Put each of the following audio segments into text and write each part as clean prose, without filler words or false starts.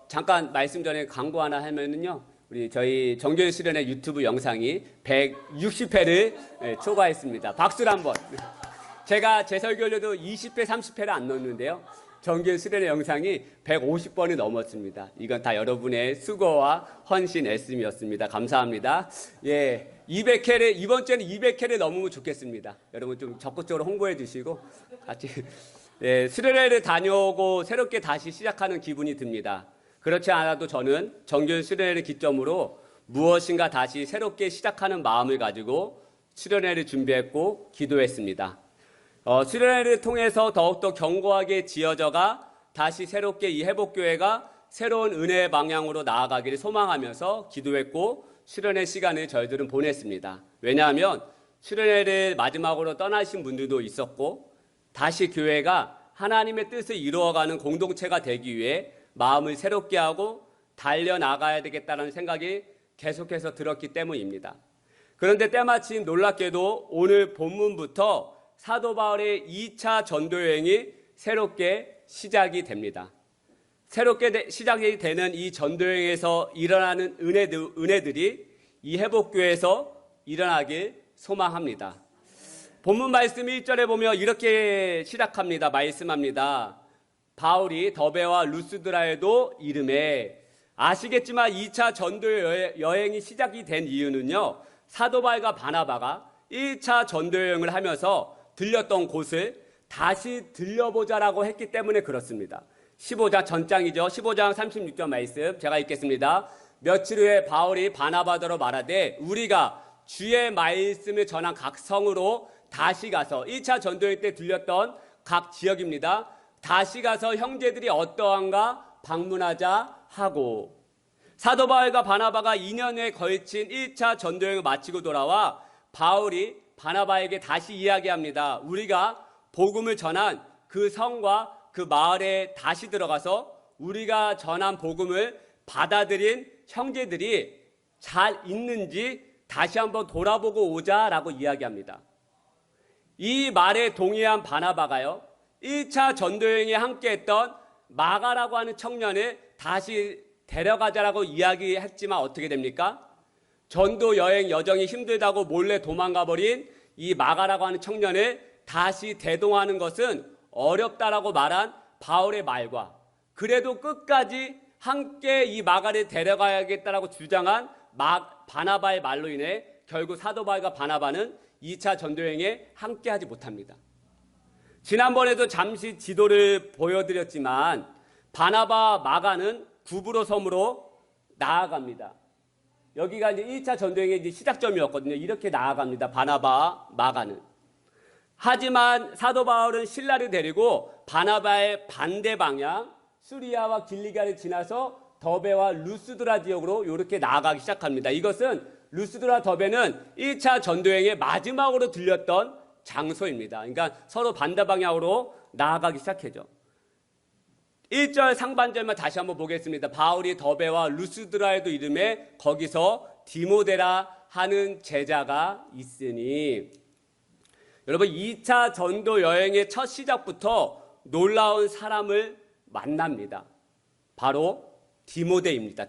잠깐 말씀 전에 광고 하나 하면은요, 우리 저희 정교회 수련회 유튜브 영상이 160회를 초과했습니다. 박수를 한번. 제가 제 설교를 20회, 30회를 안 넣었는데요. 정교회 수련회 영상이 150번이 넘었습니다. 이건 다 여러분의 수고와 헌신, 애씀이었습니다. 감사합니다. 예, 200회를, 이번 주에는 200회를 넘으면 좋겠습니다. 여러분 좀 적극적으로 홍보해 주시고 같이 수련회를 다녀오고 새롭게 다시 시작하는 기분이 듭니다. 그렇지 않아도 저는 정교회 수련회를 기점으로 무엇인가 다시 새롭게 시작하는 마음을 가지고 수련회를 준비했고 기도했습니다. 수련회를 통해서 더욱더 견고하게 지어져가 다시 새롭게 이 회복교회가 새로운 은혜의 방향으로 나아가기를 소망하면서 기도했고 수련회 시간을 저희들은 보냈습니다. 왜냐하면 수련회를 마지막으로 떠나신 분들도 있었고 다시 교회가 하나님의 뜻을 이루어가는 공동체가 되기 위해 마음을 새롭게 하고 달려나가야 되겠다는 생각이 계속해서 들었기 때문입니다. 그런데 때마침 놀랍게도 오늘 본문부터 사도 바울의 2차 전도여행이 새롭게 시작이 됩니다. 새롭게 시작이 되는 이 전도여행에서 일어나는 은혜들이 이 회복교회에서 일어나길 소망합니다. 본문 말씀 1절에 보면 이렇게 시작합니다. 말씀합니다. 바울이 더베와 루스드라에도 이름에, 아시겠지만 2차 전도여행이 시작이 된 이유는요, 사도 바울과 바나바가 1차 전도여행을 하면서 들렸던 곳을 다시 들려보자라고 했기 때문에 그렇습니다. 15장 전장이죠. 15장 36절 말씀 제가 읽겠습니다. 며칠 후에 바울이 바나바더러 말하되 우리가 주의 말씀을 전한 각 성으로 다시 가서 1차 전도여행 때 들렸던 각 지역입니다. 다시 가서 형제들이 어떠한가 방문하자 하고, 사도 바울과 바나바가 2년에 걸친 1차 전도여행을 마치고 돌아와 바울이 바나바에게 다시 이야기합니다. 우리가 복음을 전한 그 성과 그 마을에 다시 들어가서 우리가 전한 복음을 받아들인 형제들이 잘 있는지 다시 한번 돌아보고 오자라고 이야기합니다. 이 말에 동의한 바나바가요, 1차 전도여행에 함께했던 마가라고 하는 청년을 다시 데려가자라고 이야기했지만 어떻게 됩니까? 전도 여행 여정이 힘들다고 몰래 도망가버린 이 마가라고 하는 청년을 다시 대동하는 것은 어렵다라고 말한 바울의 말과, 그래도 끝까지 함께 이 마가를 데려가야겠다라고 주장한 바나바의 말로 인해 결국 사도 바울과 바나바는 2차 전도여행에 함께하지 못합니다. 지난번에도 잠시 지도를 보여드렸지만 바나바 마가는 구브로 섬으로 나아갑니다. 여기가 이제 1차 전도여행의 이제 시작점이었거든요. 이렇게 나아갑니다. 바나바, 마가는. 하지만 사도 바울은 신라를 데리고 바나바의 반대 방향, 수리아와 길리가를 지나서 더베와 루스드라 지역으로 이렇게 나아가기 시작합니다. 이것은 루스드라 더베는 1차 전도여행의 마지막으로 들렸던 장소입니다. 그러니까 서로 반대 방향으로 나아가기 시작하죠. 1절 상반절만 다시 한번 보겠습니다. 바울이 더베와 루스드라에도 이름에 거기서 디모데라 하는 제자가 있으니. 여러분, 2차 전도 여행의 첫 시작부터 놀라운 사람을 만납니다. 바로 디모데입니다.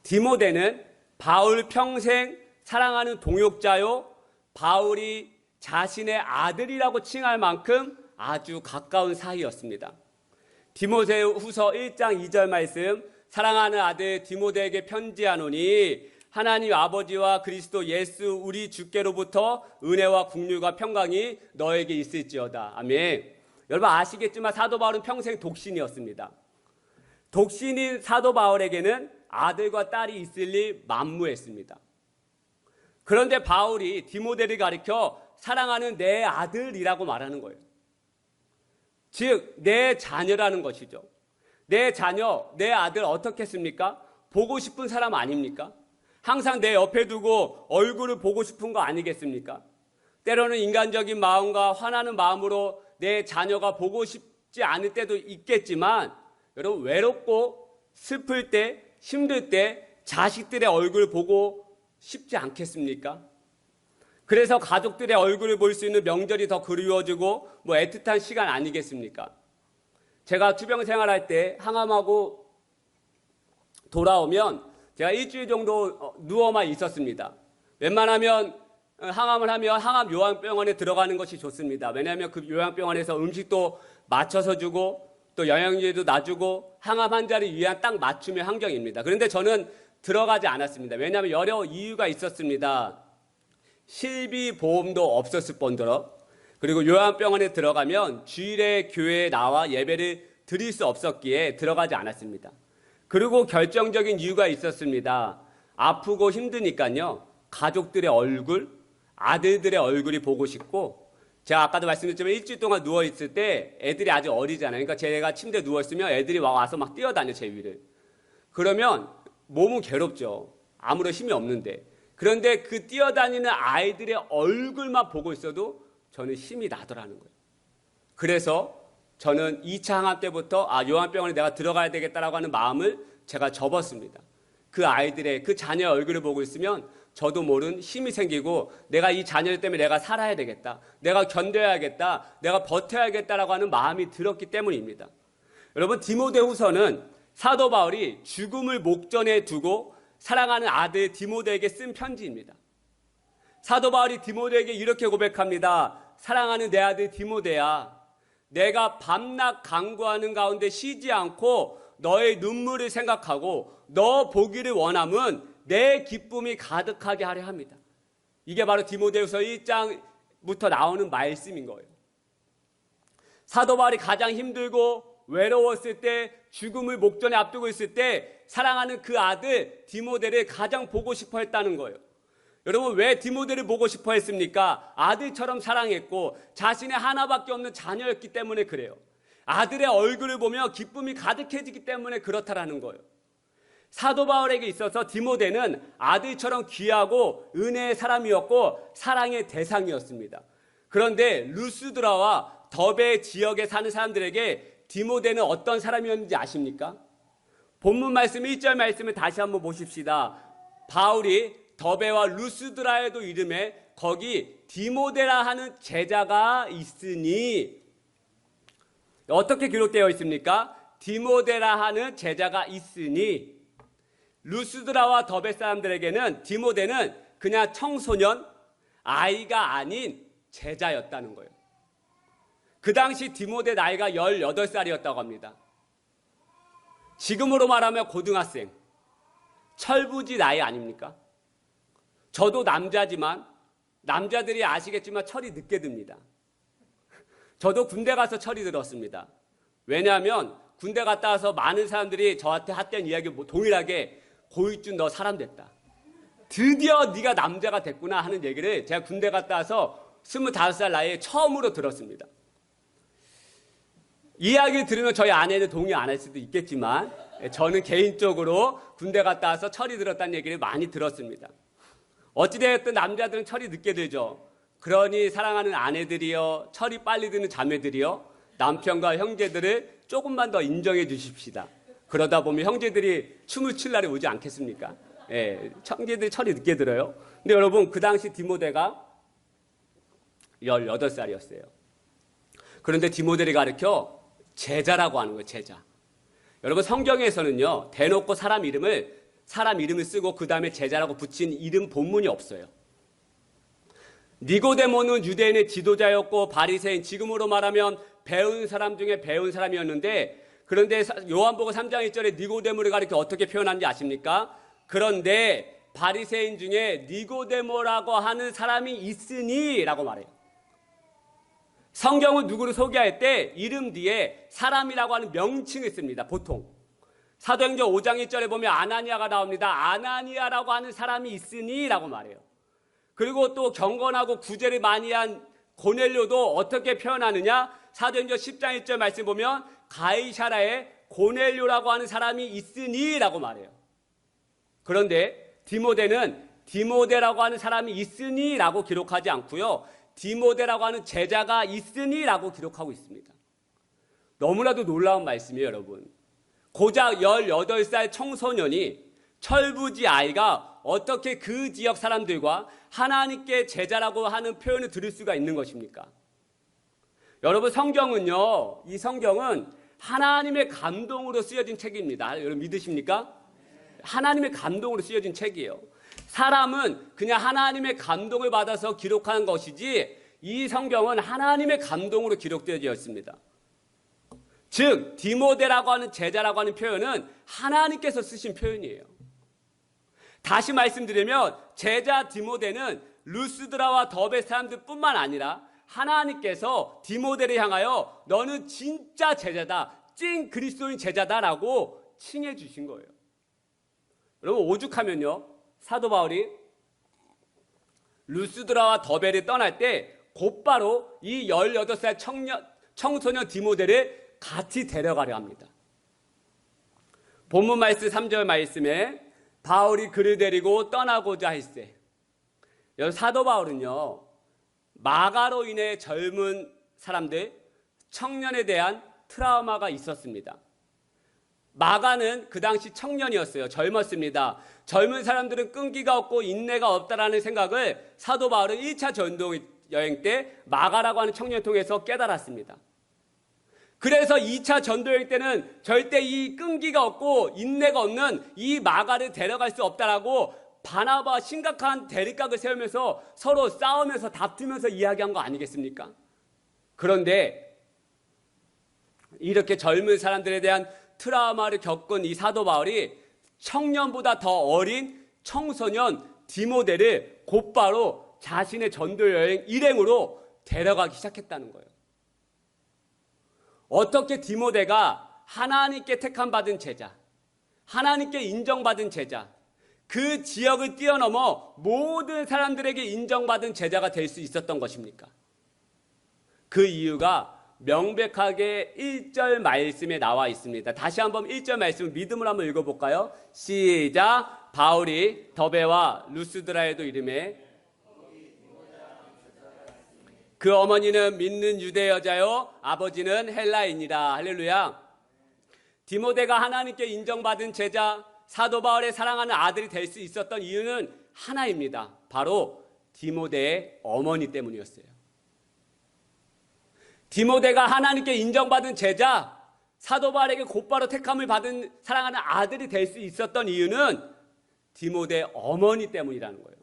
디모데는 바울 평생 사랑하는 동역자요, 바울이 자신의 아들이라고 칭할 만큼 아주 가까운 사이였습니다. 디모데후서 1장 2절 말씀, 사랑하는 아들 디모데에게 편지하노니 하나님 아버지와 그리스도 예수 우리 주께로부터 은혜와 긍휼과 평강이 너에게 있을지어다. 아멘. 여러분 아시겠지만 사도 바울은 평생 독신이었습니다. 독신인 사도 바울에게는 아들과 딸이 있을 리 만무했습니다. 그런데 바울이 디모데를 가리켜 사랑하는 내 아들이라고 말하는 거예요. 즉 내 자녀라는 것이죠. 내 자녀, 내 아들 어떻겠습니까? 보고 싶은 사람 아닙니까? 항상 내 옆에 두고 얼굴을 보고 싶은 거 아니겠습니까? 때로는 인간적인 마음과 화나는 마음으로 내 자녀가 보고 싶지 않을 때도 있겠지만, 여러분 외롭고 슬플 때, 힘들 때 자식들의 얼굴을 보고 싶지 않겠습니까? 그래서 가족들의 얼굴을 볼 수 있는 명절이 더 그리워지고 애틋한 시간 아니겠습니까? 제가 투병 생활할 때 항암하고 돌아오면 제가 일주일 정도 누워만 있었습니다. 웬만하면 항암을 하면 항암 요양병원에 들어가는 것이 좋습니다. 왜냐하면 그 요양병원에서 음식도 맞춰서 주고 또 영양제도 놔주고 항암 환자를 위한 딱 맞춤의 환경입니다. 그런데 저는 들어가지 않았습니다. 왜냐하면 여러 이유가 있었습니다. 실비 보험도 없었을 뿐더러, 그리고 요양병원에 들어가면 주일에 교회에 나와 예배를 드릴 수 없었기에 들어가지 않았습니다. 그리고 결정적인 이유가 있었습니다. 아프고 힘드니까요, 가족들의 얼굴, 아들들의 얼굴이 보고 싶고, 제가 아까도 말씀드렸지만 일주일 동안 누워있을 때 애들이 아직 어리잖아요. 그러니까 제가 침대에 누워있으면 애들이 와서 막 뛰어다녀, 제 위를. 그러면 몸은 괴롭죠. 아무런 힘이 없는데. 그런데 그 뛰어다니는 아이들의 얼굴만 보고 있어도 저는 힘이 나더라는 거예요. 그래서 저는 2차 항암 때부터 요양병원에 내가 들어가야 되겠다라고 하는 마음을 제가 접었습니다. 그 아이들의, 그 자녀의 얼굴을 보고 있으면 저도 모른 힘이 생기고, 내가 이 자녀 때문에 내가 살아야 되겠다, 내가 견뎌야겠다, 내가 버텨야겠다라고 하는 마음이 들었기 때문입니다. 여러분, 디모데후서는 사도 바울이 죽음을 목전에 두고 사랑하는 아들 디모데에게 쓴 편지입니다. 사도 바울이 디모데에게 이렇게 고백합니다. 사랑하는 내 아들 디모데야, 내가 밤낮 간구하는 가운데 쉬지 않고 너의 눈물을 생각하고 너 보기를 원함은 내 기쁨이 가득하게 하려 합니다. 이게 바로 디모데후서 1장부터 나오는 말씀인 거예요. 사도 바울이 가장 힘들고 외로웠을 때, 죽음을 목전에 앞두고 있을 때 사랑하는 그 아들 디모데를 가장 보고 싶어 했다는 거예요. 여러분, 왜 디모데를 보고 싶어 했습니까? 아들처럼 사랑했고 자신의 하나밖에 없는 자녀였기 때문에 그래요. 아들의 얼굴을 보며 기쁨이 가득해지기 때문에 그렇다라는 거예요. 사도 바울에게 있어서 디모데는 아들처럼 귀하고 은혜의 사람이었고 사랑의 대상이었습니다. 그런데 루스드라와 더베 지역에 사는 사람들에게 디모데는 어떤 사람이었는지 아십니까? 본문 말씀 1절 말씀을 다시 한번 보십시다. 바울이 더베와 루스드라에도 이름에 거기 디모데라 하는 제자가 있으니, 어떻게 기록되어 있습니까? 디모데라 하는 제자가 있으니, 루스드라와 더베 사람들에게는 디모데는 그냥 청소년, 아이가 아닌 제자였다는 거예요. 그 당시 디모데 나이가 18살이었다고 합니다. 지금으로 말하면 고등학생, 철부지 나이 아닙니까? 저도 남자지만 남자들이 아시겠지만 철이 늦게 듭니다. 저도 군대 가서 철이 들었습니다. 왜냐하면 군대 갔다 와서 많은 사람들이 저한테 했던 이야기 동일하게, 고익준 너 사람 됐다, 드디어 네가 남자가 됐구나 하는 얘기를 제가 군대 갔다 와서 25살 나이에 처음으로 들었습니다. 이 이야기를 들으면 저희 아내는 동의 안 할 수도 있겠지만 저는 개인적으로 군대 갔다 와서 철이 들었다는 얘기를 많이 들었습니다. 어찌되었든 남자들은 철이 늦게 들죠. 그러니 사랑하는 아내들이여, 철이 빨리 드는 자매들이여, 남편과 형제들을 조금만 더 인정해 주십시다. 그러다 보면 형제들이 춤을 출 날이 오지 않겠습니까? 예, 형제들이 철이 늦게 들어요. 근데 여러분, 그 당시 디모데가 18살이었어요. 그런데 디모데를 가르쳐 제자라고 하는 거예요, 제자. 여러분, 성경에서는요, 대놓고 사람 이름을 쓰고 그 다음에 제자라고 붙인 이름 본문이 없어요. 니고데모는 유대인의 지도자였고 바리새인, 지금으로 말하면 배운 사람 중에 배운 사람이었는데, 그런데 요한복음 3장 1절에 니고데모를 가리켜 어떻게 표현하는지 아십니까? 그런데 바리새인 중에 니고데모라고 하는 사람이 있으니 라고 말해요. 성경은 누구를 소개할 때 이름 뒤에 사람이라고 하는 명칭을 씁니다. 보통 사도행전 5장 1절에 보면 아나니아가 나옵니다. 아나니아라고 하는 사람이 있으니 라고 말해요. 그리고 또 경건하고 구제를 많이 한 고넬료도 어떻게 표현하느냐? 사도행전 10장 1절 말씀 보면 가이사라에 고넬료라고 하는 사람이 있으니 라고 말해요. 그런데 디모데는 디모데라고 하는 사람이 있으니 라고 기록하지 않고요, 디모데라고 하는 제자가 있으니 라고 기록하고 있습니다. 너무나도 놀라운 말씀이에요, 여러분. 고작 18살 청소년이, 철부지 아이가 어떻게 그 지역 사람들과 하나님께 제자라고 하는 표현을 들을 수가 있는 것입니까? 여러분, 성경은요, 이 성경은 하나님의 감동으로 쓰여진 책입니다. 여러분 믿으십니까? 하나님의 감동으로 쓰여진 책이에요. 사람은 그냥 하나님의 감동을 받아서 기록한 것이지 이 성경은 하나님의 감동으로 기록되어졌습니다. 즉 디모데라고 하는 제자라고 하는 표현은 하나님께서 쓰신 표현이에요. 다시 말씀드리면 제자 디모데는 루스드라와 더베 사람들뿐만 아니라 하나님께서 디모데를 향하여 너는 진짜 제자다, 찐 그리스도인 제자다라고 칭해 주신 거예요. 여러분 오죽하면요, 사도 바울이 루스드라와 더베를 떠날 때 곧바로 이 18살 청소년 디모데를 같이 데려가려 합니다. 본문 말씀 3절 말씀에 바울이 그를 데리고 떠나고자 할세. 여러분 사도 바울은요, 마가로 인해 젊은 사람들, 청년에 대한 트라우마가 있었습니다. 마가는 그 당시 청년이었어요. 젊었습니다. 젊은 사람들은 끈기가 없고 인내가 없다라는 생각을 사도 바울은 1차 전도 여행 때 마가라고 하는 청년을 통해서 깨달았습니다. 그래서 2차 전도 여행 때는 절대 이 끈기가 없고 인내가 없는 이 마가를 데려갈 수 없다라고 바나바와 심각한 대립각을 세우면서 서로 싸우면서 다투면서 이야기한 거 아니겠습니까? 그런데 이렇게 젊은 사람들에 대한 트라우마를 겪은 이 사도 바울이 청년보다 더 어린 청소년 디모데를 곧바로 자신의 전도 여행 일행으로 데려가기 시작했다는 거예요. 어떻게 디모데가 하나님께 택함받은 제자, 하나님께 인정받은 제자, 그 지역을 뛰어넘어 모든 사람들에게 인정받은 제자가 될 수 있었던 것입니까? 그 이유가 명백하게 1절 말씀에 나와 있습니다. 다시 한번 1절 말씀 믿음을 한번 읽어볼까요? 시작. 바울이 더베와 루스드라에도 이름에 그 어머니는 믿는 유대 여자요 아버지는 헬라인이라. 할렐루야. 디모데가 하나님께 인정받은 제자, 사도 바울의 사랑하는 아들이 될 수 있었던 이유는 하나입니다. 바로 디모데의 어머니 때문이었어요. 디모데가 하나님께 인정받은 제자, 사도 바울에게 곧바로 택함을 받은 사랑하는 아들이 될 수 있었던 이유는 디모데의 어머니 때문이라는 거예요.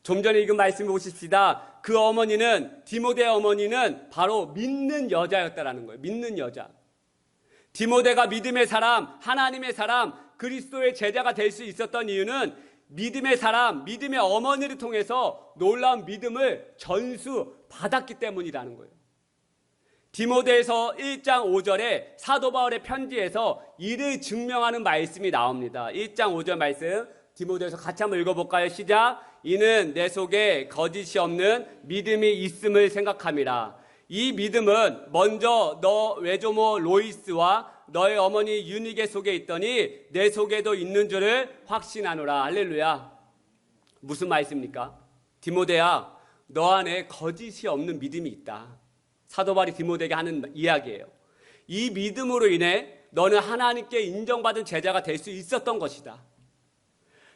좀 전에 읽은 말씀 보십시다. 그 어머니는, 디모데의 어머니는 바로 믿는 여자였다라는 거예요. 믿는 여자. 디모데가 믿음의 사람, 하나님의 사람, 그리스도의 제자가 될 수 있었던 이유는 믿음의 사람, 믿음의 어머니를 통해서 놀라운 믿음을 전수받았기 때문이라는 거예요. 디모데에서 1장 5절에 사도 바울의 편지에서 이를 증명하는 말씀이 나옵니다. 1장 5절 말씀 디모데에서 같이 한번 읽어볼까요? 시작. 이는 내 속에 거짓이 없는 믿음이 있음을 생각함이라. 이 믿음은 먼저 너 외조모 로이스와 너의 어머니 유니게 속에 있더니 내 속에도 있는 줄을 확신하노라. 할렐루야. 무슨 말씀입니까? 디모데야, 너 안에 거짓이 없는 믿음이 있다. 사도 바울이 디모데에게 하는 이야기예요. 이 믿음으로 인해 너는 하나님께 인정받은 제자가 될 수 있었던 것이다.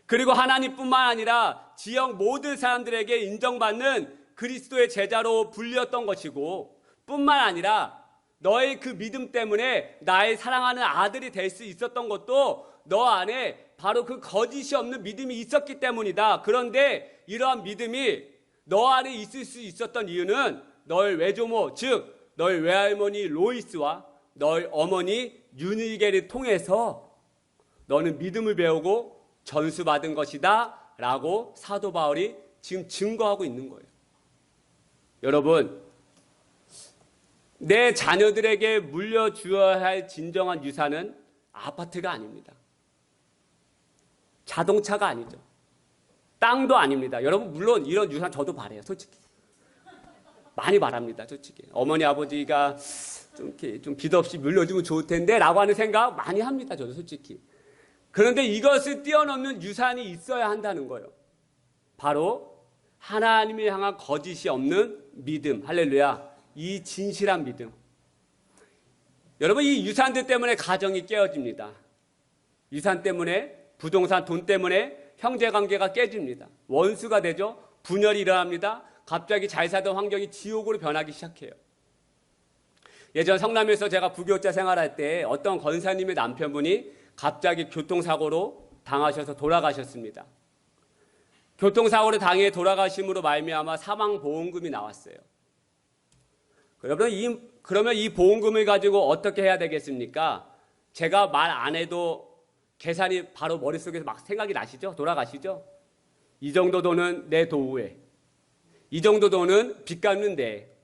그리고 하나님뿐만 아니라 지역 모든 사람들에게 인정받는 그리스도의 제자로 불렸던 것이고, 뿐만 아니라 너의 그 믿음 때문에 나의 사랑하는 아들이 될 수 있었던 것도 너 안에 바로 그 거짓이 없는 믿음이 있었기 때문이다. 그런데 이러한 믿음이 너 안에 있을 수 있었던 이유는 너의 외조모, 즉 너의 외할머니 로이스와 너의 어머니 유니게를 통해서 너는 믿음을 배우고 전수받은 것이다 라고 사도 바울이 지금 증거하고 있는 거예요. 여러분, 내 자녀들에게 물려주어야 할 진정한 유산은 아파트가 아닙니다. 자동차가 아니죠. 땅도 아닙니다. 여러분, 물론 이런 유산 저도 바라요. 솔직히 많이 바랍니다. 솔직히 어머니 아버지가 좀 빚 없이 물려주면 좋을 텐데 라고 하는 생각 많이 합니다. 저도 솔직히. 그런데 이것을 뛰어넘는 유산이 있어야 한다는 거예요. 바로 하나님을 향한 거짓이 없는 믿음. 할렐루야. 이 진실한 믿음. 여러분, 이 유산들 때문에 가정이 깨어집니다. 유산 때문에, 부동산 돈 때문에 형제관계가 깨집니다. 원수가 되죠. 분열이 일어납니다. 갑자기 잘 살던 환경이 지옥으로 변하기 시작해요. 예전 성남에서 제가 부교육자 생활할 때 어떤 권사님의 남편분이 갑자기 교통사고로 당하셔서 돌아가셨습니다. 교통사고를 당해 돌아가심으로 말미암아 사망보험금이 나왔어요. 그러면 이 보험금을 가지고 어떻게 해야 되겠습니까? 제가 말 안 해도 계산이 바로 머릿속에서 막 생각이 나시죠? 돌아가시죠? 이 정도 돈은 내 도후에, 이 정도 돈은 빚 갚는데,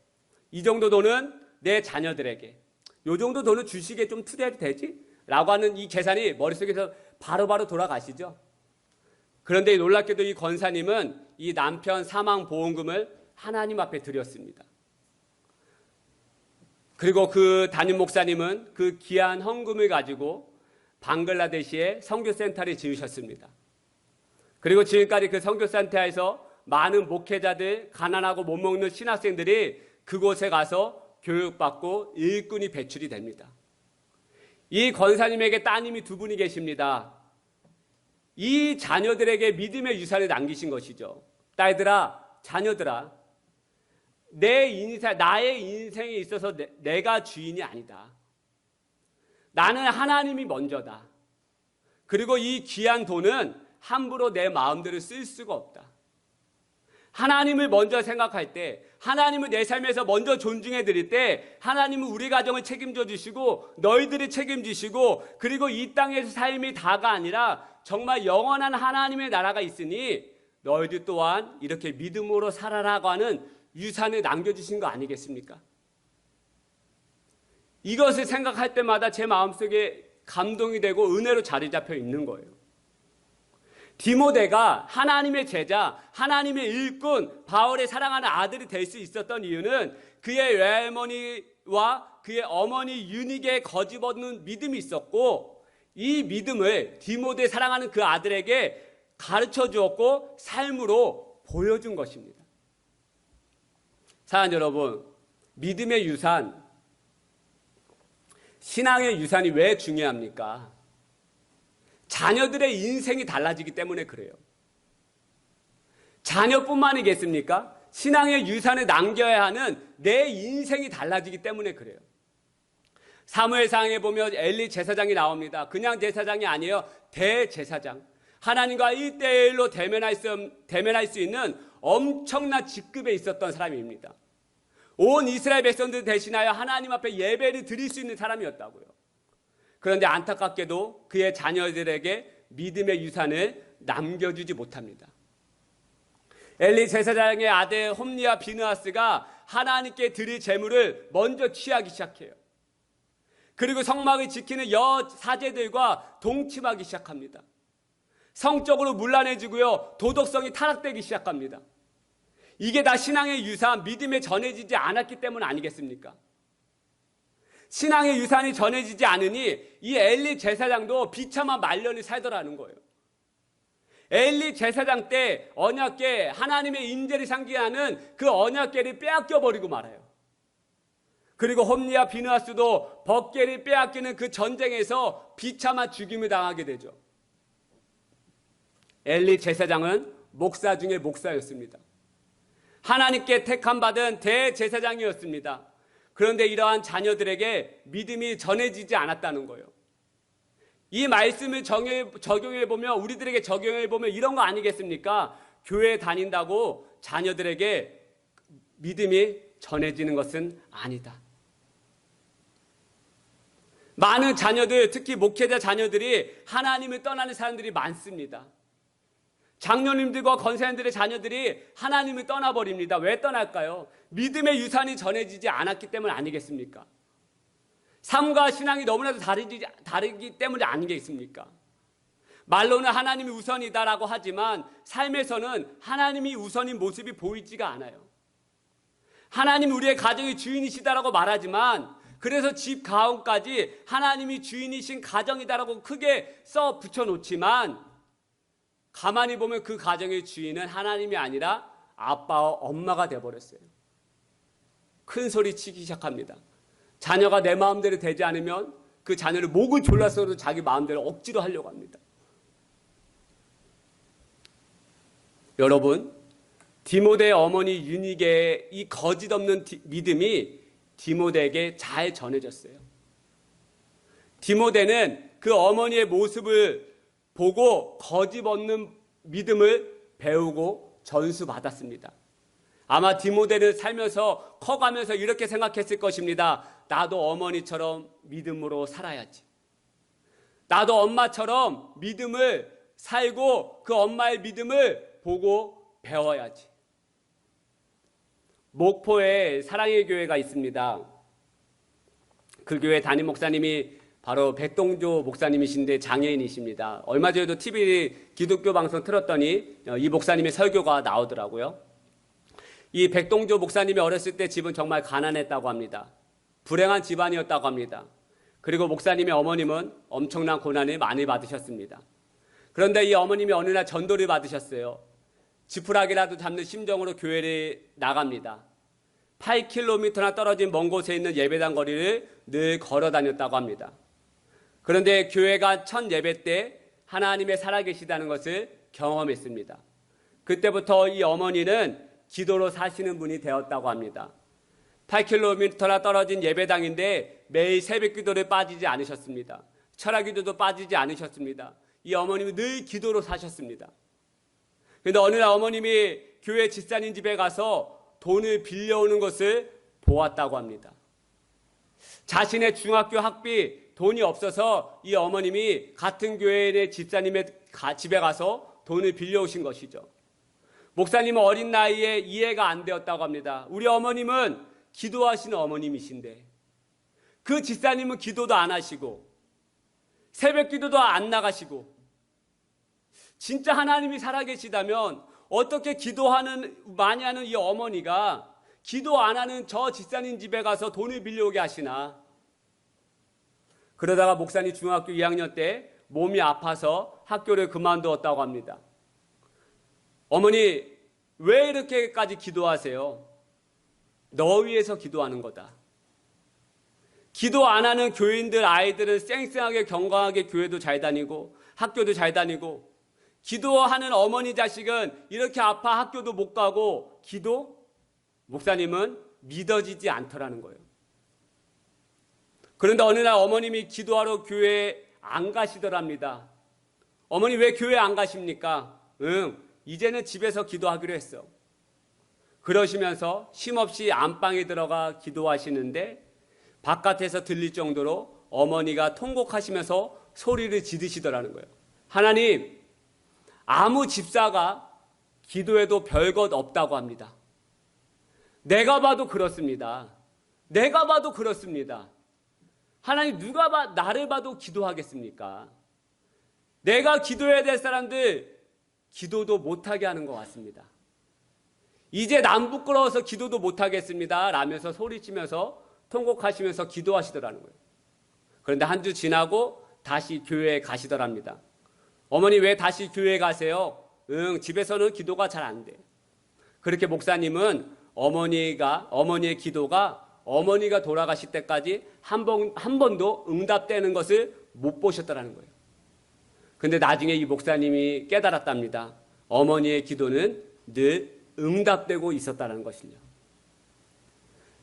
이 정도 돈은 내 자녀들에게, 이 정도 돈은 주식에 좀 투자해도 되지? 라고 하는 이 계산이 머릿속에서 바로바로 돌아가시죠? 그런데 놀랍게도 이 권사님은 이 남편 사망보험금을 하나님 앞에 드렸습니다. 그리고 그 담임 목사님은 그 귀한 헌금을 가지고 방글라데시에 선교센터를 지으셨습니다. 그리고 지금까지 그 선교센터에서 많은 목회자들, 가난하고 못 먹는 신학생들이 그곳에 가서 교육받고 일꾼이 배출이 됩니다. 이 권사님에게 따님이 두 분이 계십니다. 이 자녀들에게 믿음의 유산을 남기신 것이죠. 딸들아, 자녀들아, 나의 인생에 있어서 내가 주인이 아니다. 나는 하나님이 먼저다. 그리고 이 귀한 돈은 함부로 내 마음대로 쓸 수가 없다. 하나님을 먼저 생각할 때, 하나님을 내 삶에서 먼저 존중해 드릴 때, 하나님은 우리 가정을 책임져 주시고 너희들을 책임지시고, 그리고 이 땅에서 삶이 다가 아니라 정말 영원한 하나님의 나라가 있으니 너희들 또한 이렇게 믿음으로 살아라고 하는 유산을 남겨주신 거 아니겠습니까? 이것을 생각할 때마다 제 마음속에 감동이 되고 은혜로 자리 잡혀 있는 거예요. 디모데가 하나님의 제자, 하나님의 일꾼, 바울의 사랑하는 아들이 될 수 있었던 이유는 그의 외할머니와 그의 어머니 유닉에 거집없는 믿음이 있었고, 이 믿음을 디모데 사랑하는 그 아들에게 가르쳐 주었고 삶으로 보여준 것입니다. 사랑하는 여러분, 믿음의 유산, 신앙의 유산이 왜 중요합니까? 자녀들의 인생이 달라지기 때문에 그래요. 자녀뿐만이겠습니까? 신앙의 유산을 남겨야 하는 내 인생이 달라지기 때문에 그래요. 사무엘상에 보면 엘리 제사장이 나옵니다. 그냥 제사장이 아니에요. 대제사장. 하나님과 1대1로 대면할 수 있는 엄청난 직급에 있었던 사람입니다. 온 이스라엘 백성들 대신하여 하나님 앞에 예배를 드릴 수 있는 사람이었다고요. 그런데 안타깝게도 그의 자녀들에게 믿음의 유산을 남겨주지 못합니다. 엘리 제사장의 아들 홈리와 비느하스가 하나님께 드릴 제물을 먼저 취하기 시작해요. 그리고 성막을 지키는 여사제들과 동침하기 시작합니다. 성적으로 문란해지고요, 도덕성이 타락되기 시작합니다. 이게 다 신앙의 유산, 믿음에 전해지지 않았기 때문 아니겠습니까? 신앙의 유산이 전해지지 않으니 이 엘리 제사장도 비참한 말년을 살더라는 거예요. 엘리 제사장 때 언약궤, 하나님의 임재를 상징하는 그 언약궤를 빼앗겨버리고 말아요. 그리고 홈리와 비느하스도 법궤를 빼앗기는 그 전쟁에서 비참한 죽임을 당하게 되죠. 엘리 제사장은 목사 중에 목사였습니다. 하나님께 택함받은 대제사장이었습니다. 그런데 이러한 자녀들에게 믿음이 전해지지 않았다는 거예요. 이 말씀을 적용해보면, 우리들에게 적용해보면 이런 거 아니겠습니까? 교회 다닌다고 자녀들에게 믿음이 전해지는 것은 아니다. 많은 자녀들, 특히 목회자 자녀들이 하나님을 떠나는 사람들이 많습니다. 장로님들과 권사님들의 자녀들이 하나님을 떠나버립니다. 왜 떠날까요? 믿음의 유산이 전해지지 않았기 때문 아니겠습니까? 삶과 신앙이 너무나도 다르기 때문이 아니겠습니까? 말로는 하나님이 우선이다라고 하지만 삶에서는 하나님이 우선인 모습이 보이지가 않아요. 하나님 우리의 가정의 주인이시다라고 말하지만, 그래서 집 가운까지 하나님이 주인이신 가정이다라고 크게 써 붙여놓지만, 가만히 보면 그 가정의 주인은 하나님이 아니라 아빠와 엄마가 되어버렸어요. 큰 소리 치기 시작합니다. 자녀가 내 마음대로 되지 않으면 그 자녀를 목을 졸라서도 자기 마음대로 억지로 하려고 합니다. 여러분, 디모데의 어머니 유닉의 이 거짓 없는 믿음이 디모데에게 잘 전해졌어요. 디모데는 그 어머니의 모습을 보고 거짓없는 믿음을 배우고 전수받았습니다. 아마 디모데는 살면서 커가면서 이렇게 생각했을 것입니다. 나도 어머니처럼 믿음으로 살아야지. 나도 엄마처럼 믿음을 살고 그 엄마의 믿음을 보고 배워야지. 목포에 사랑의 교회가 있습니다. 그 교회 담임 목사님이 바로 백동조 목사님이신데 장애인이십니다. 얼마 전에도 TV 기독교 방송 틀었더니 이 목사님의 설교가 나오더라고요. 이 백동조 목사님이 어렸을 때 집은 정말 가난했다고 합니다. 불행한 집안이었다고 합니다. 그리고 목사님의 어머님은 엄청난 고난을 많이 받으셨습니다. 그런데 이 어머님이 어느 날 전도를 받으셨어요. 지푸라기라도 잡는 심정으로 교회를 나갑니다. 8km나 떨어진 먼 곳에 있는 예배당 거리를 늘 걸어 다녔다고 합니다. 그런데 교회가 첫 예배 때 하나님의 살아계시다는 것을 경험했습니다. 그때부터 이 어머니는 기도로 사시는 분이 되었다고 합니다. 8km나 떨어진 예배당인데 매일 새벽 기도를 빠지지 않으셨습니다. 철학 기도도 빠지지 않으셨습니다. 이 어머님은 늘 기도로 사셨습니다. 그런데 어느 날 어머님이 교회 집사님 집에 가서 돈을 빌려오는 것을 보았다고 합니다. 자신의 중학교 학비 돈이 없어서 이 어머님이 같은 교회의 집사님의 집에 가서 돈을 빌려오신 것이죠. 목사님은 어린 나이에 이해가 안 되었다고 합니다. 우리 어머님은 기도하시는 어머님이신데 그 집사님은 기도도 안 하시고 새벽 기도도 안 나가시고 진짜 하나님이 살아계시다면 어떻게 많이 하는 이 어머니가 기도 안 하는 저 집사님 집에 가서 돈을 빌려오게 하시나. 그러다가 목사님 중학교 2학년 때 몸이 아파서 학교를 그만두었다고 합니다. 어머니 왜 이렇게까지 기도하세요? 너 위해서 기도하는 거다. 기도 안 하는 교인들 아이들은 쌩쌩하게 건강하게 교회도 잘 다니고 학교도 잘 다니고 기도하는 어머니 자식은 이렇게 아파 학교도 못 가고 목사님은 믿어지지 않더라는 거예요. 그런데 어느 날 어머님이 기도하러 교회에 안 가시더랍니다. 어머니 왜 교회 안 가십니까? 이제는 집에서 기도하기로 했어. 그러시면서 쉼없이 안방에 들어가 기도하시는데 바깥에서 들릴 정도로 어머니가 통곡하시면서 소리를 지르시더라는 거예요. 하나님, 아무 집사가 기도해도 별것 없다고 합니다. 내가 봐도 그렇습니다. 내가 봐도 그렇습니다. 하나님, 누가 나를 봐도 기도하겠습니까? 내가 기도해야 될 사람들 기도도 못하게 하는 것 같습니다. 이제 남 부끄러워서 기도도 못하겠습니다 라면서 소리치면서 통곡하시면서 기도하시더라는 거예요. 그런데 한 주 지나고 다시 교회에 가시더랍니다. 어머니 왜 다시 교회에 가세요? 집에서는 기도가 잘 안 돼. 그렇게 목사님은 어머니의 기도가 어머니가 돌아가실 때까지 한 번도 응답되는 것을 못 보셨더라는 거예요. 근데 나중에 이 목사님이 깨달았답니다. 어머니의 기도는 늘 응답되고 있었다는 것을요.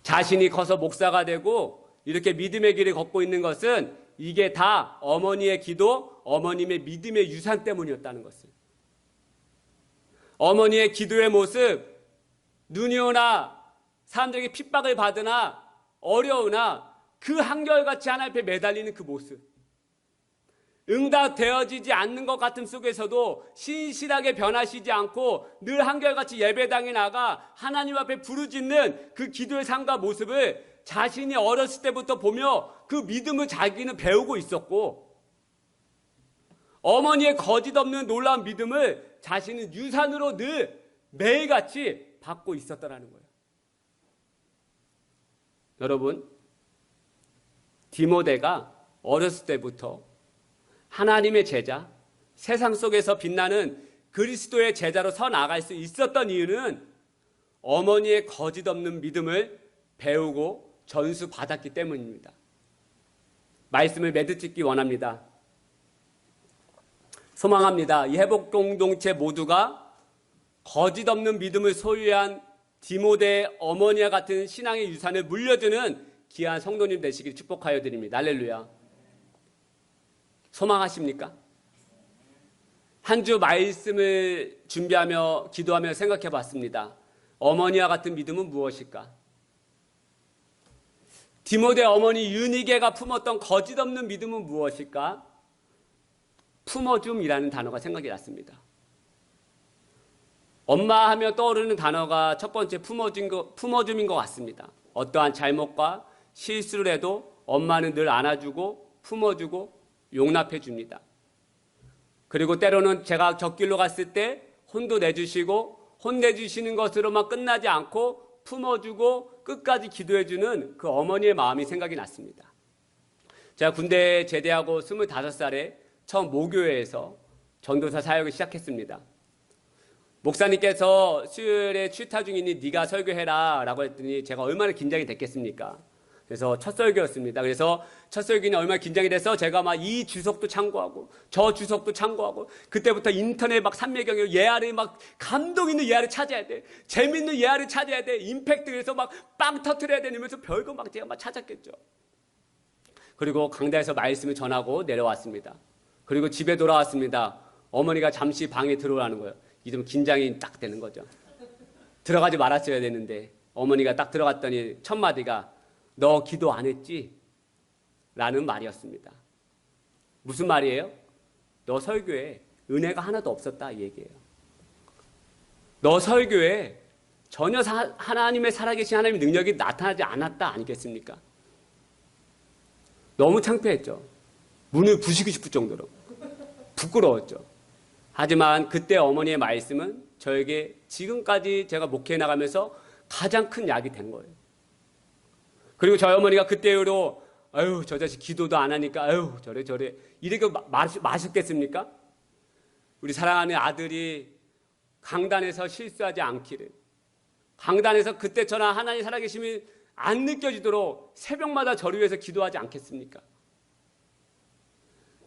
자신이 커서 목사가 되고 이렇게 믿음의 길을 걷고 있는 것은 이게 다 어머니의 기도, 어머님의 믿음의 유산 때문이었다는 것을. 어머니의 기도의 모습, 눈이 오나 사람들에게 핍박을 받으나 어려우나 그 한결같이 하나님 앞에 매달리는 그 모습. 응답되어지지 않는 것 같은 속에서도 신실하게 변하시지 않고 늘 한결같이 예배당에 나가 하나님 앞에 부르짖는 그 기도의 삶과 모습을 자신이 어렸을 때부터 보며 그 믿음을 자기는 배우고 있었고 어머니의 거짓 없는 놀라운 믿음을 자신은 유산으로 늘 매일같이 받고 있었다는 거예요. 여러분, 디모데가 어렸을 때부터 하나님의 제자, 세상 속에서 빛나는 그리스도의 제자로 서 나갈 수 있었던 이유는 어머니의 거짓 없는 믿음을 배우고 전수받았기 때문입니다. 말씀을 매듭짓기 원합니다. 소망합니다. 이 회복 공동체 모두가 거짓 없는 믿음을 소유한 디모데의 어머니와 같은 신앙의 유산을 물려주는 귀한 성도님 되시길 축복하여 드립니다. 할렐루야. 소망하십니까? 한 주 말씀을 준비하며 기도하며 생각해 봤습니다. 어머니와 같은 믿음은 무엇일까? 디모데 어머니 유니게가 품었던 거짓없는 믿음은 무엇일까? 품어줌이라는 단어가 생각이 났습니다. 엄마 하며 떠오르는 단어가 첫 번째 품어줌인 것 같습니다. 어떠한 잘못과 실수를 해도 엄마는 늘 안아주고 품어주고 용납해 줍니다. 그리고 때로는 제가 적길로 갔을 때 혼도 내주시고 혼내주시는 것으로만 끝나지 않고 품어주고 끝까지 기도해주는 그 어머니의 마음이 생각이 났습니다. 제가 군대 제대하고 25살에 처음 모교회에서 전도사 사역을 시작했습니다. 목사님께서 수요일에 취타 중이니 네가 설교해라 라고 했더니 제가 얼마나 긴장이 됐겠습니까? 그래서 첫 설교였습니다. 그래서 첫 설교는 얼마나 긴장이 돼서 제가 막 이 주석도 참고하고 저 주석도 참고하고 그때부터 인터넷 막 삼매경에 예화를 막 감동 있는 예화를 찾아야 돼. 재밌는 예화를 찾아야 돼. 임팩트 그래서 막 빵 터트려야 되면서 별거 막 제가 막 찾았겠죠. 그리고 강단에서 말씀을 전하고 내려왔습니다. 그리고 집에 돌아왔습니다. 어머니가 잠시 방에 들어오라는 거예요. 이 좀 긴장이 딱 되는 거죠. 들어가지 말았어야 되는데 어머니가 딱 들어갔더니 첫 마디가 너 기도 안 했지? 라는 말이었습니다. 무슨 말이에요? 너 설교에 은혜가 하나도 없었다 이 얘기예요. 너 설교에 전혀 하나님의 살아계신 하나님의 능력이 나타나지 않았다 아니겠습니까? 너무 창피했죠. 문을 부수고 싶을 정도로 부끄러웠죠. 하지만 그때 어머니의 말씀은 저에게 지금까지 제가 목회해 나가면서 가장 큰 약이 된 거예요. 그리고 저희 어머니가 그때 이후로 아유 저 자식 기도도 안 하니까 아유 저래 이렇게 마셨겠습니까? 우리 사랑하는 아들이 강단에서 실수하지 않기를, 강단에서 그때처럼 하나님 살아계심이 안 느껴지도록 새벽마다 저를 위해서 기도하지 않겠습니까?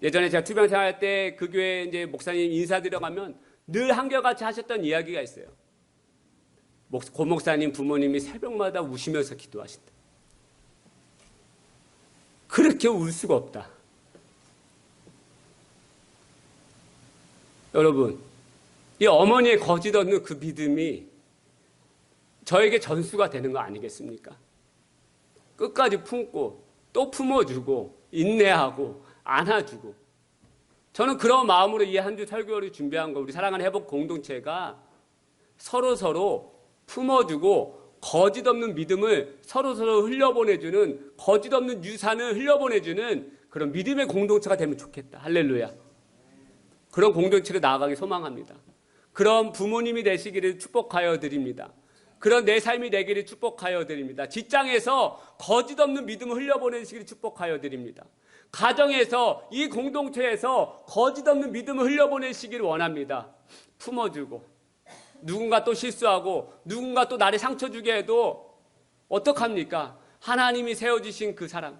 예전에 제가 투병 생활할 때 그 교회 이제 목사님 인사드려 가면 늘 한결같이 하셨던 이야기가 있어요. 고 목사님 부모님이 새벽마다 우시면서 기도하신다. 그렇게 울 수가 없다. 여러분, 이 어머니의 거짓 없는 그 믿음이 저에게 전수가 되는 거 아니겠습니까? 끝까지 품고 또 품어주고 인내하고 안아주고, 저는 그런 마음으로 이 한 주 설교를 준비한 거, 우리 사랑하는 회복 공동체가 서로 품어주고 거짓 없는 믿음을 서로 흘려보내주는, 거짓 없는 유산을 흘려보내주는 그런 믿음의 공동체가 되면 좋겠다. 할렐루야. 그런 공동체로 나아가기 소망합니다. 그런 부모님이 되시기를 축복하여 드립니다. 그런 내 삶이 되기를 축복하여 드립니다. 직장에서 거짓 없는 믿음을 흘려보내시기를 축복하여 드립니다. 가정에서, 이 공동체에서 거짓 없는 믿음을 흘려보내시기를 원합니다. 품어주고, 누군가 또 실수하고 누군가 또 나를 상처 주게 해도 어떡합니까? 하나님이 세워주신 그 사람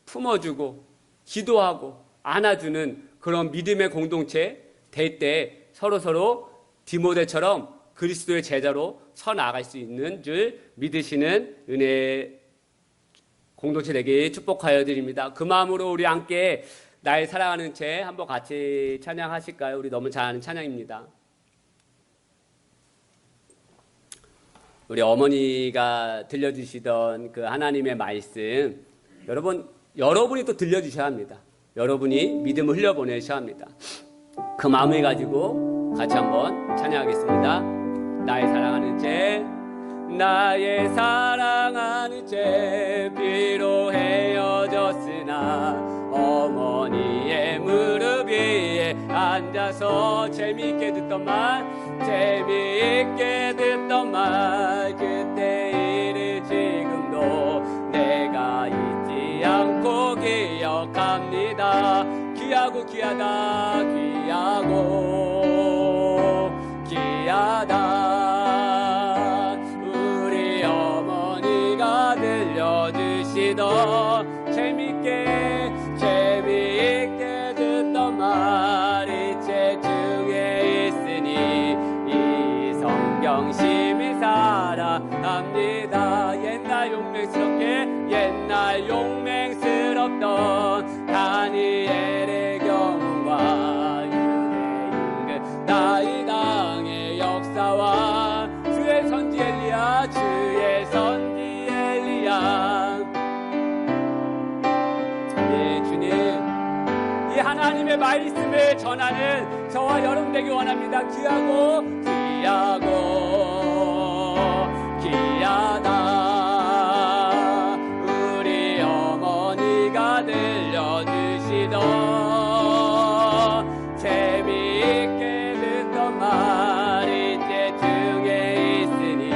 품어주고 기도하고 안아주는 그런 믿음의 공동체 될 때 서로 디모데처럼 그리스도의 제자로 서 나아갈 수 있는 줄 믿으시는 은혜 공동체 되기 축복하여 드립니다. 그 마음으로 우리 함께 나의 사랑하는 채 한번 같이 찬양하실까요? 우리 너무 잘 아는 찬양입니다. 우리 어머니가 들려주시던 그 하나님의 말씀, 여러분이 또 들려주셔야 합니다. 여러분이 믿음을 흘려보내셔야 합니다. 그 마음을 가지고 같이 한번 찬양하겠습니다. 나의 사랑하는 제, 나의 사랑하는 제, 비록 헤어졌으나 어머니의 무릎 위에 앉아서 재미있게 듣던 말, 재미있게 듣던 말, 그때 일을 지금도 내가 잊지 않고 기억합니다. 귀하고 귀하다, 귀하고 귀하다. 우리 어머니가 들려주시던 재미있게 듣던 말, 이제 중에 있으니 이 성경 심히 사랑합니다. 옛날 용맹스럽게 날 용맹스럽던 다니엘의 경험과 유대 임금 다윗왕의 역사와 주의 선지 엘리야 주의 선지 엘리야. 예, 주님, 이 하나님의 말씀을 전하는 저와 여러분 되기 원합니다. 귀하고 귀하다 우리 어머니가 들려주시던 재미있게 듣던 말이 제 중에 있으니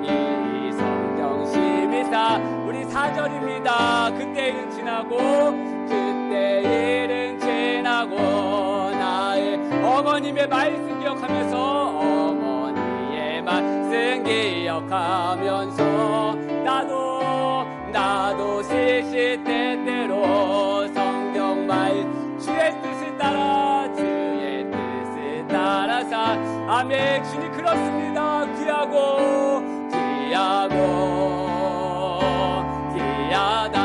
이 성경 12사 우리 4절입니다. 그때 일은 지나고 나의 어머님의 말씀 기억하면서 어머니의 말씀 기억하면서 나도 시시때때로 성경 말 주의 뜻을 따라서 아멘. 주님 그렇습니다. 귀하고 귀하다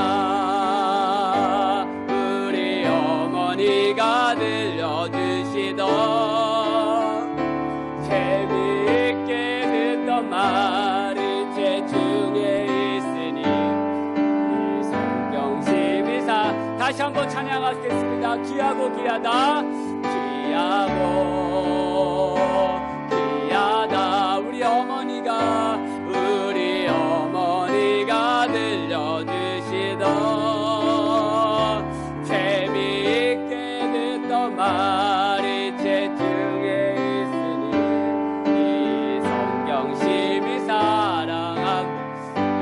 우리 어머니가 들려주시던 재미있게 듣던 말이 제 중에 있으니 이 성경 12사 다시 한번 찬양하겠습니다. 귀하고 귀하다 우리 어머니가 들려주시던 재미있게 듣던 말이 제 중에 있으니 이 성경 12 사랑함.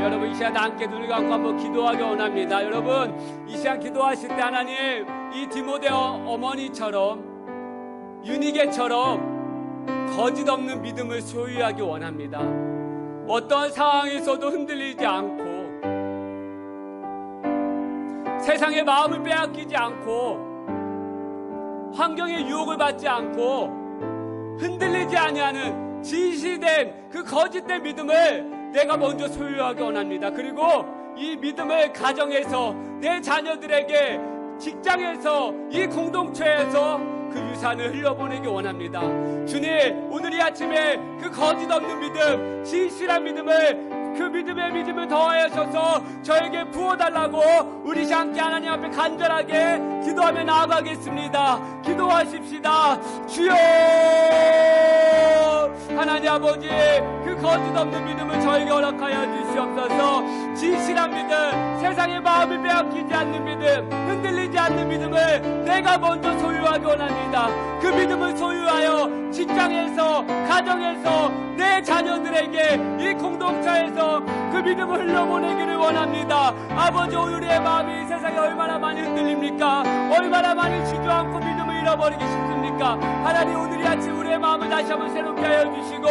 여러분 이 시간 함께 눈을 감고 한번 기도하기 원합니다. 여러분 이 시간 기도하실 때 하나님 이 디모데 어머니처럼 유니게처럼 거짓 없는 믿음을 소유하기 원합니다. 어떤 상황에서도 흔들리지 않고 세상의 마음을 빼앗기지 않고 환경의 유혹을 받지 않고 흔들리지 아니하는 진실된 그 거짓된 믿음을 내가 먼저 소유하기 원합니다. 그리고 이 믿음을 가정에서 내 자녀들에게 직장에서 이 공동체에서 그 유산을 흘려보내기 원합니다. 주님 오늘 이 아침에 그 거짓 없는 믿음 진실한 믿음을 그 믿음을 더하여셔서 저에게 부어달라고 우리 함께 하나님 앞에 간절하게 기도하며 나아가겠습니다. 기도하십시다. 주여 하나님 아버지 그 거짓 없는 믿음을 저에게 허락하여 주시옵소서. 진실한 믿음 세상의 마음을 빼앗기지 않는 믿음 흔들리지 않는 믿음을 내가 먼저 소유하기 원합니다. 그 믿음을 소유하여 직장에서 가정에서 내 자녀들에게 이 공동체에서 그 믿음을 흘려보내기를 원합니다. 아버지 오늘의 마음이 세상에 얼마나 많이 흔들립니까? 얼마나 많이 주저앉고 믿음을 잃어버리기 쉽습니까? 하나님 오늘 이 아침 우리의 마음을 다시 한번 새롭게 하여 주시고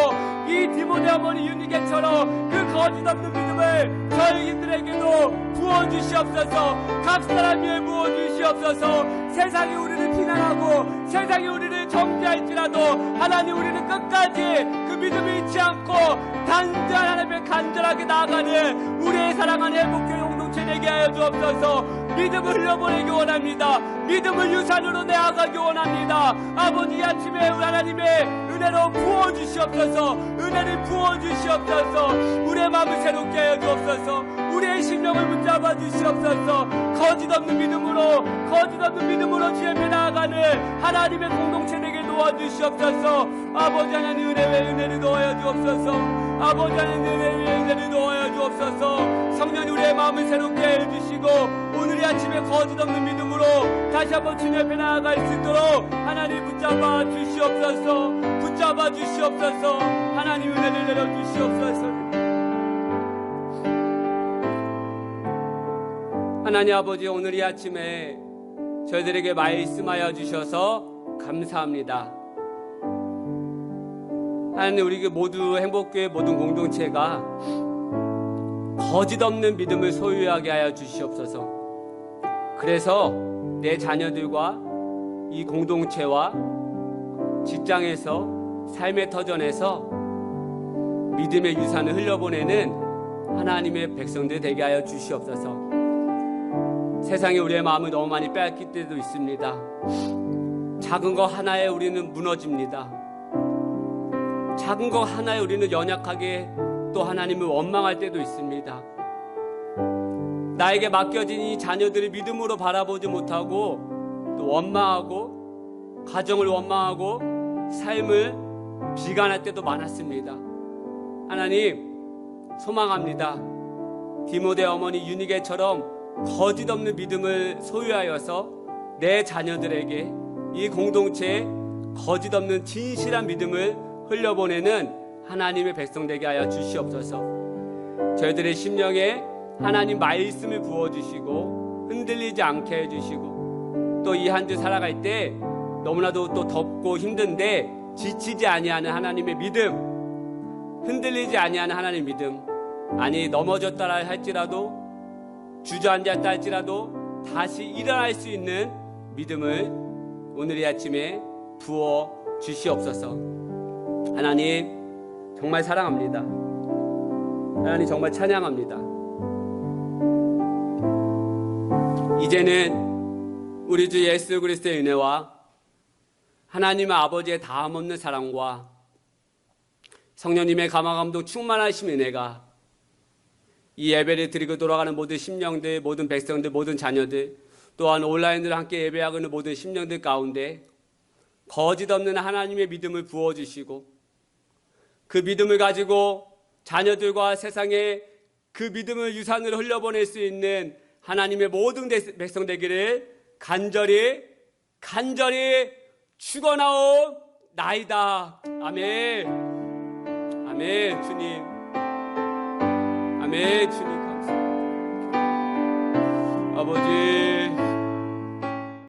이 디모데 어머니 유니게처럼 그 거짓 없는 믿음을 저희들에게도 부어주시옵소서. 값싸란 위에 부어주시옵소서. 세상이 우리를 비난하고 세상이 우리를 정죄할지라도 하나님 우리는 끝까지 그 믿음을 잃지 않고 단지 하나님의 간절하게 나아가는 우리의 사랑하는 행복교회 공동체 되게 하여 주옵소서. 믿음을 흘려보내기 원합니다. 믿음을 유산으로 내어가기 원합니다. 아버지 아침에 하나님의 은혜로 부어주시옵소서. 은혜를 부어주시옵소서. 우리의 마음을 새롭게 하여 주옵소서. 우리의 심령을 붙잡아 주시옵소서. 거짓 없는 믿음으로 주의 앞에 나아가는 하나님의 공동체 되게 도와주시옵소서. 아버지 하나님 은혜 외에 은혜를 도와여 주옵소서. 아버지 하나님 은혜 외에 은혜를 도와여 주옵소서. 성령님 우리의 마음을 새롭게 해주시고 오늘 이 아침에 거짓 없는 믿음으로 다시 한번 주님 앞에 나아갈 수 있도록 하나님 붙잡아 주시옵소서. 붙잡아 주시옵소서. 하나님 은혜를 내려주시옵소서. 하나님 아버지 오늘 이 아침에 저희들에게 말씀하여 주셔서 감사합니다. 하나님 우리 모두 행복교회 모든 공동체가 거짓 없는 믿음을 소유하게 하여 주시옵소서. 그래서 내 자녀들과 이 공동체와 직장에서 삶의 터전에서 믿음의 유산을 흘려보내는 하나님의 백성들 되게 하여 주시옵소서. 세상에 우리의 마음을 너무 많이 빼앗길 때도 있습니다. 작은 거 하나에 우리는 무너집니다. 작은 거 하나에 우리는 연약하게 또 하나님을 원망할 때도 있습니다. 나에게 맡겨진 이 자녀들을 믿음으로 바라보지 못하고 또 원망하고 가정을 원망하고 삶을 비관할 때도 많았습니다. 하나님, 소망합니다. 디모데 어머니 유니게처럼 거짓 없는 믿음을 소유하여서 내 자녀들에게 이 공동체에 거짓 없는 진실한 믿음을 흘려보내는 하나님의 백성 되게 하여 주시옵소서. 저희들의 심령에 하나님 말씀을 부어주시고 흔들리지 않게 해주시고 또 이 한 주 살아갈 때 너무나도 또 덥고 힘든데 지치지 아니하는 하나님의 믿음, 흔들리지 아니하는 하나님의 믿음, 아니 넘어졌다 할지라도 주저앉았다 할지라도 다시 일어날 수 있는 믿음을 오늘 이 아침에 부어 주시옵소서. 하나님 정말 사랑합니다. 하나님 정말 찬양합니다. 이제는 우리 주 예수 그리스도의 은혜와 하나님 아버지의 다함없는 사랑과 성령님의 감화감동 충만하신 은혜가 이 예배를 드리고 돌아가는 모든 심령들, 모든 백성들, 모든 자녀들, 또한 온라인으로 함께 예배하고 있는 모든 심령들 가운데 거짓 없는 하나님의 믿음을 부어주시고 그 믿음을 가지고 자녀들과 세상에 그 믿음을 유산으로 흘려보낼 수 있는 하나님의 모든 백성 되기를 간절히 축원하옵나이다. 아멘. 아멘. 주님, 아멘. 주님 감사합니다. 아버지